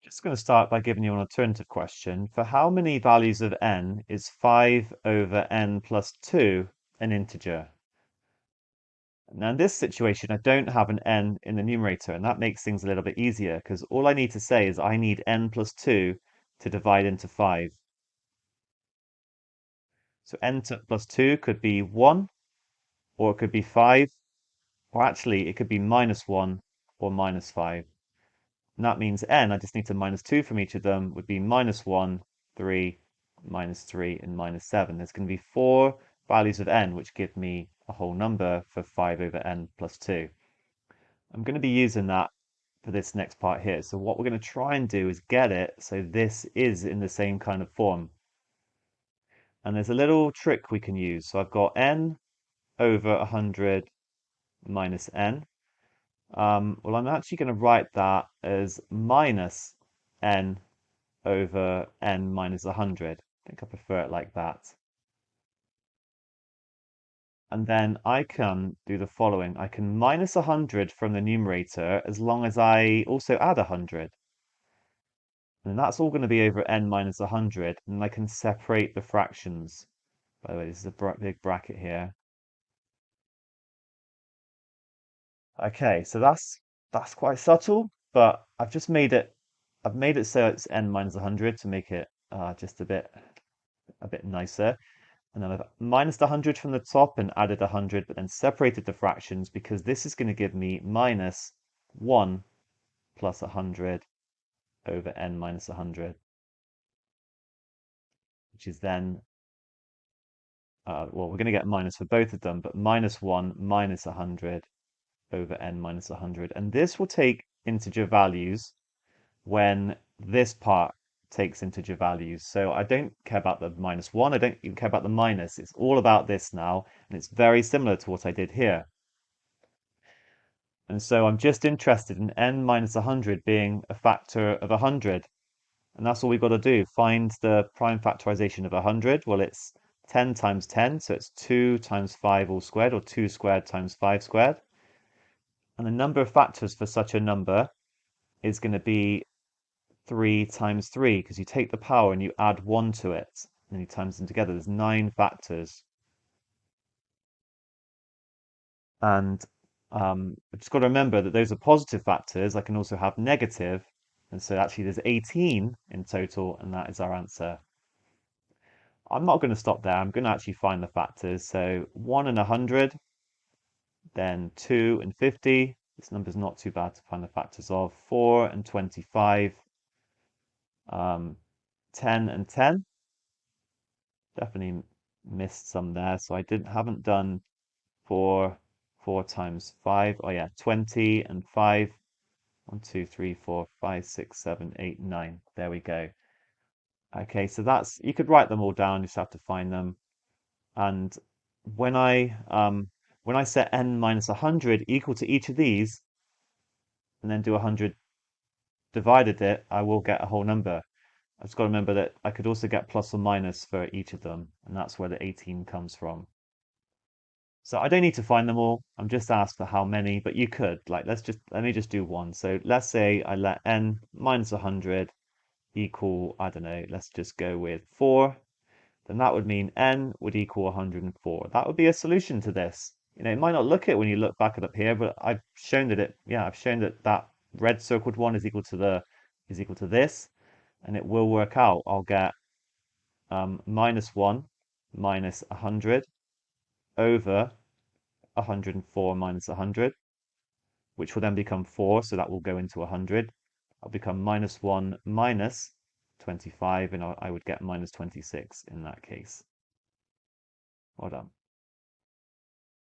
Just going to start by giving you an alternative question. For how many values of n is 5 over n plus 2 an integer? Now, in this situation, I don't have an n in the numerator, and that makes things a little bit easier because all I need to say is I need n plus 2 to divide into 5. So plus 2 could be 1, or it could be 5, or actually it could be minus 1 or minus 5. And that means n, I just need to minus 2 from each of them, would be minus 1, 3, minus 3, and minus 7. There's going to be 4 values of n, which give me a whole number for 5 over n plus 2. I'm going to be using that for this next part here. So what we're going to try and do is get it so this is in the same kind of form. And there's a little trick we can use. So I've got n over 100 minus n. Well, I'm actually going to write that as minus n over n minus 100. I think I prefer it like that. And then I can do the following. I can minus 100 from the numerator as long as I also add 100. And that's all going to be over n minus 100. And I can separate the fractions. By the way, this is a big bracket here. Okay, so that's quite subtle, but I've made it so it's n minus 100 to make it just a bit nicer. And then I've minus 100 from the top and added 100, but then separated the fractions because this is going to give me minus 1 plus 100 over n minus 100, which is then, well, we're going to get minus for both of them, but minus 1 minus 100 over n minus 100. And this will take integer values when this part takes integer values. So I don't care about the minus 1, I don't even care about the minus. It's all about this now, and it's very similar to what I did here. And so I'm just interested in n minus 100 being a factor of 100. And that's all we've got to do. Find the prime factorization of 100. Well, it's 10 times 10, so it's 2 times 5 all squared, or 2 squared times 5 squared. And the number of factors for such a number is going to be 3 times 3, because you take the power and you add 1 to it, and you times them together. There's 9 factors. And I've just got to remember that those are positive factors. I can also have negative, and so actually there's 18 in total, and that is our answer. I'm not going to stop there. I'm going to actually find the factors. So 1 and 100, then 2 and 50. This number's not too bad to find the factors of. 4 and 25, 10 and 10. Definitely missed some there. So I haven't done 4 times 5. Oh yeah, 20 and 5. 1, 2, 3, 4, 5, 6, 7, 8, 9. There we go. Okay, so that's, you could write them all down, you just have to find them. And when I set n minus 100 equal to each of these, and then do 100 divided it, I will get a whole number. I've just got to remember that I could also get plus or minus for each of them, and that's where the 18 comes from. So I don't need to find them all. I'm just asked for how many, but you could. Like, let me just do one. So let's say I let n minus 100 equal, I don't know, let's just go with 4. Then that would mean n would equal 104. That would be a solution to this. You know, it might not look it when you look back it up here, but I've shown that I've shown that that red circled one is equal to this, and it will work out. I'll get minus 1 minus 100 over 104 minus 100, which will then become 4, so that will go into 100. I'll become minus 1 minus 25, and I would get minus 26 in that case. Well done.